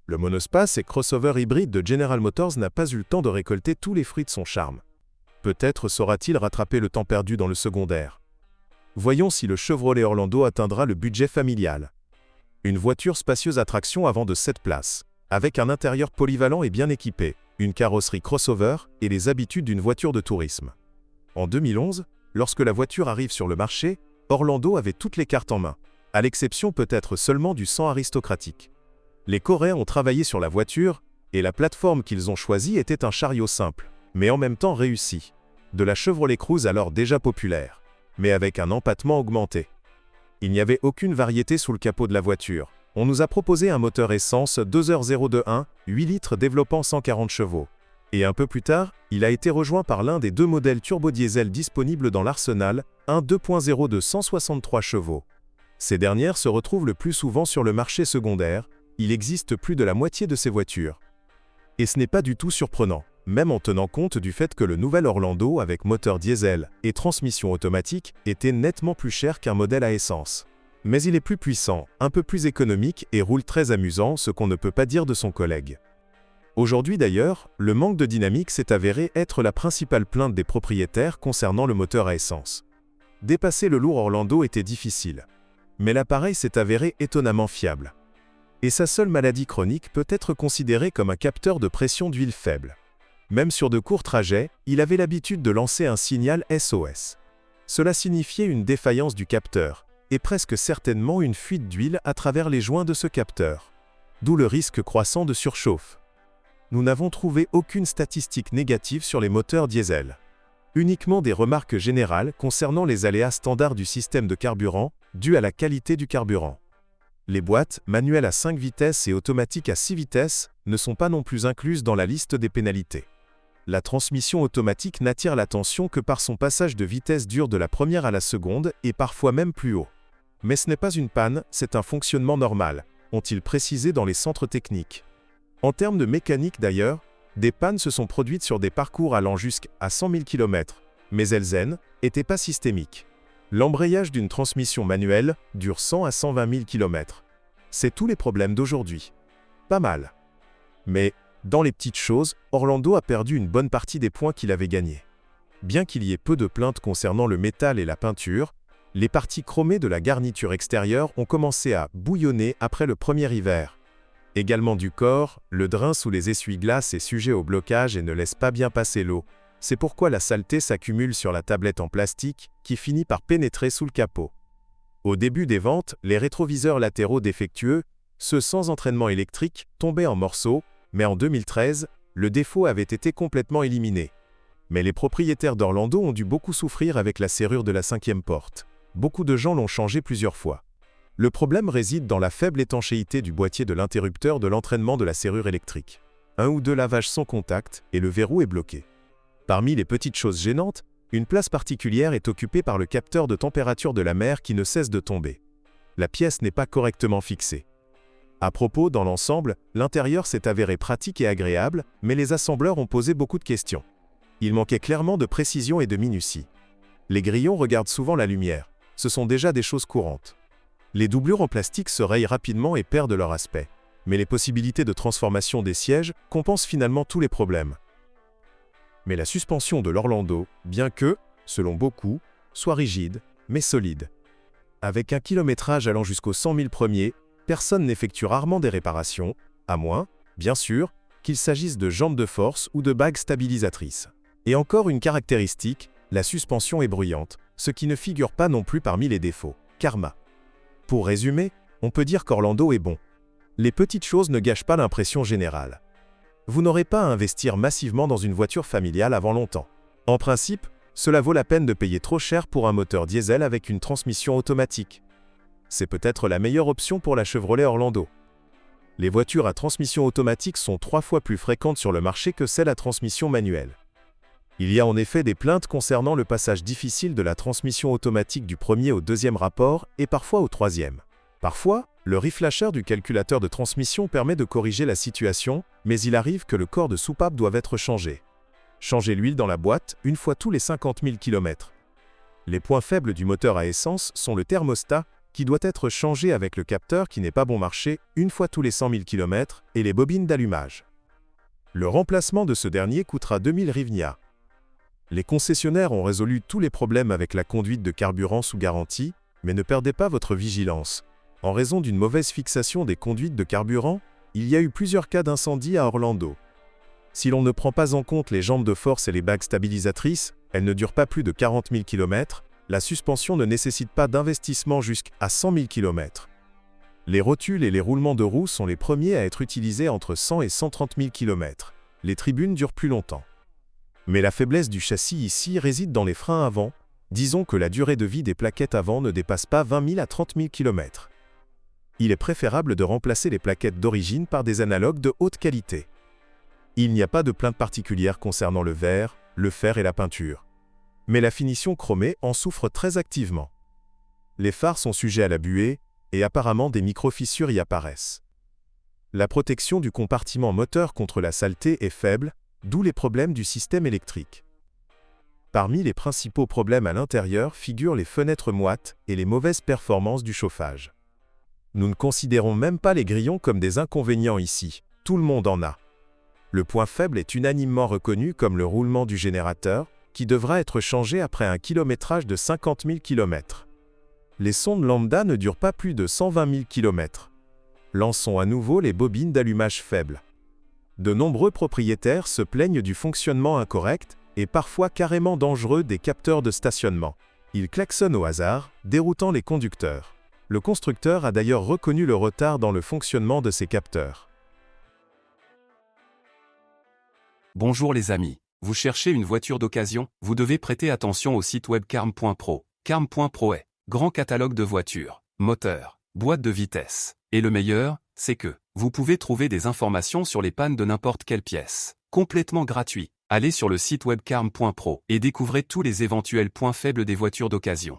Le monospace et crossover hybride de General Motors n'a pas eu le temps de récolter tous les fruits de son charme. Peut-être saura-t-il rattraper le temps perdu dans le secondaire. Voyons si le Chevrolet Orlando atteindra le budget familial. Une voiture spacieuse attraction avant de 7 places, avec un intérieur polyvalent et bien équipé, une carrosserie crossover et les habitudes d'une voiture de tourisme. En 2011, lorsque la voiture arrive sur le marché, Orlando avait toutes les cartes en main, à l'exception peut-être seulement du sang aristocratique. Les Coréens ont travaillé sur la voiture, et la plateforme qu'ils ont choisie était un chariot simple, mais en même temps réussi, de la Chevrolet Cruze alors déjà populaire, mais avec un empattement augmenté. Il n'y avait aucune variété sous le capot de la voiture. On nous a proposé un moteur essence 2.021, 8 litres développant 140 chevaux. Et un peu plus tard, il a été rejoint par l'un des deux modèles turbo-diesel disponibles dans l'arsenal, un 2.0 de 163 chevaux. Ces dernières se retrouvent le plus souvent sur le marché secondaire. Il existe plus de la moitié de ces voitures. Et ce n'est pas du tout surprenant, même en tenant compte du fait que le nouvel Orlando avec moteur diesel et transmission automatique était nettement plus cher qu'un modèle à essence. Mais il est plus puissant, un peu plus économique et roule très amusant, ce qu'on ne peut pas dire de son collègue. Aujourd'hui d'ailleurs, le manque de dynamique s'est avéré être la principale plainte des propriétaires concernant le moteur à essence. Dépasser le lourd Orlando était difficile. Mais l'appareil s'est avéré étonnamment fiable. Et sa seule maladie chronique peut être considérée comme un capteur de pression d'huile faible. Même sur de courts trajets, il avait l'habitude de lancer un signal SOS. Cela signifiait une défaillance du capteur, et presque certainement une fuite d'huile à travers les joints de ce capteur. D'où le risque croissant de surchauffe. Nous n'avons trouvé aucune statistique négative sur les moteurs diesel. Uniquement des remarques générales concernant les aléas standards du système de carburant, dus à la qualité du carburant. Les boîtes, manuelles à 5 vitesses et automatiques à 6 vitesses, ne sont pas non plus incluses dans la liste des pénalités. La transmission automatique n'attire l'attention que par son passage de vitesse dure de la première à la seconde et parfois même plus haut. Mais ce n'est pas une panne, c'est un fonctionnement normal, ont-ils précisé dans les centres techniques. En termes de mécanique d'ailleurs, des pannes se sont produites sur des parcours allant jusqu'à 100 000 km, mais elles n'étaient pas systémiques. L'embrayage d'une transmission manuelle dure 100 à 120 000 km. C'est tous les problèmes d'aujourd'hui. Pas mal. Mais, dans les petites choses, Orlando a perdu une bonne partie des points qu'il avait gagnés. Bien qu'il y ait peu de plaintes concernant le métal et la peinture, les parties chromées de la garniture extérieure ont commencé à bouillonner après le premier hiver. Également du corps, le drain sous les essuie-glaces est sujet au blocage et ne laisse pas bien passer l'eau. C'est pourquoi la saleté s'accumule sur la tablette en plastique, qui finit par pénétrer sous le capot. Au début des ventes, les rétroviseurs latéraux défectueux, ceux sans entraînement électrique, tombaient en morceaux, mais en 2013, le défaut avait été complètement éliminé. Mais les propriétaires d'Orlando ont dû beaucoup souffrir avec la serrure de la 5e porte. Beaucoup de gens l'ont changé plusieurs fois. Le problème réside dans la faible étanchéité du boîtier de l'interrupteur de l'entraînement de la serrure électrique. 1 ou 2 lavages sans contact, et le verrou est bloqué. Parmi les petites choses gênantes, une place particulière est occupée par le capteur de température de la mer qui ne cesse de tomber. La pièce n'est pas correctement fixée. À propos, dans l'ensemble, l'intérieur s'est avéré pratique et agréable, mais les assembleurs ont posé beaucoup de questions. Il manquait clairement de précision et de minutie. Les grillons regardent souvent la lumière. Ce sont déjà des choses courantes. Les doublures en plastique se rayent rapidement et perdent leur aspect. Mais les possibilités de transformation des sièges compensent finalement tous les problèmes. Mais la suspension de l'Orlando, bien que, selon beaucoup, soit rigide, mais solide. Avec un kilométrage allant jusqu'aux 100 000 premiers, personne n'effectue rarement des réparations, à moins, bien sûr, qu'il s'agisse de jambes de force ou de bagues stabilisatrices. Et encore une caractéristique, la suspension est bruyante, ce qui ne figure pas non plus parmi les défauts. Karma. Pour résumer, on peut dire qu'Orlando est bon. Les petites choses ne gâchent pas l'impression générale. Vous n'aurez pas à investir massivement dans une voiture familiale avant longtemps. En principe, cela vaut la peine de payer trop cher pour un moteur diesel avec une transmission automatique. C'est peut-être la meilleure option pour la Chevrolet Orlando. Les voitures à transmission automatique sont 3 fois plus fréquentes sur le marché que celles à transmission manuelle. Il y a en effet des plaintes concernant le passage difficile de la transmission automatique du premier au deuxième rapport et parfois au troisième. Parfois, le reflasher du calculateur de transmission permet de corriger la situation, mais il arrive que le corps de soupape doive être changé. Changer l'huile dans la boîte une fois tous les 50 000 km. Les points faibles du moteur à essence sont le thermostat, qui doit être changé avec le capteur qui n'est pas bon marché une fois tous les 100 000 km et les bobines d'allumage. Le remplacement de ce dernier coûtera 2000 hryvnia. Les concessionnaires ont résolu tous les problèmes avec la conduite de carburant sous garantie, mais ne perdez pas votre vigilance. En raison d'une mauvaise fixation des conduites de carburant, il y a eu plusieurs cas d'incendie à Orlando. Si l'on ne prend pas en compte les jambes de force et les bagues stabilisatrices, elles ne durent pas plus de 40 000 km, la suspension ne nécessite pas d'investissement jusqu'à 100 000 km. Les rotules et les roulements de roues sont les premiers à être utilisés entre 100 et 130 000 km. Les tribunes durent plus longtemps. Mais la faiblesse du châssis ici réside dans les freins avant. Disons que la durée de vie des plaquettes avant ne dépasse pas 20 000 à 30 000 km. Il est préférable de remplacer les plaquettes d'origine par des analogues de haute qualité. Il n'y a pas de plainte particulière concernant le verre, le fer et la peinture. Mais la finition chromée en souffre très activement. Les phares sont sujets à la buée, et apparemment des micro-fissures y apparaissent. La protection du compartiment moteur contre la saleté est faible, d'où les problèmes du système électrique. Parmi les principaux problèmes à l'intérieur figurent les fenêtres moites et les mauvaises performances du chauffage. Nous ne considérons même pas les grillons comme des inconvénients ici, tout le monde en a. Le point faible est unanimement reconnu comme le roulement du générateur, qui devra être changé après un kilométrage de 50 000 km. Les sondes lambda ne durent pas plus de 120 000 km. Lançons à nouveau les bobines d'allumage faibles. De nombreux propriétaires se plaignent du fonctionnement incorrect et parfois carrément dangereux des capteurs de stationnement. Ils klaxonnent au hasard, déroutant les conducteurs. Le constructeur a d'ailleurs reconnu le retard dans le fonctionnement de ces capteurs. Bonjour les amis, vous cherchez une voiture d'occasion, vous devez prêter attention au site web carm.pro. Carm.pro est grand catalogue de voitures, moteurs, boîtes de vitesse. Et le meilleur, c'est que vous pouvez trouver des informations sur les pannes de n'importe quelle pièce. Complètement gratuit. Allez sur le site web carm.pro et découvrez tous les éventuels points faibles des voitures d'occasion.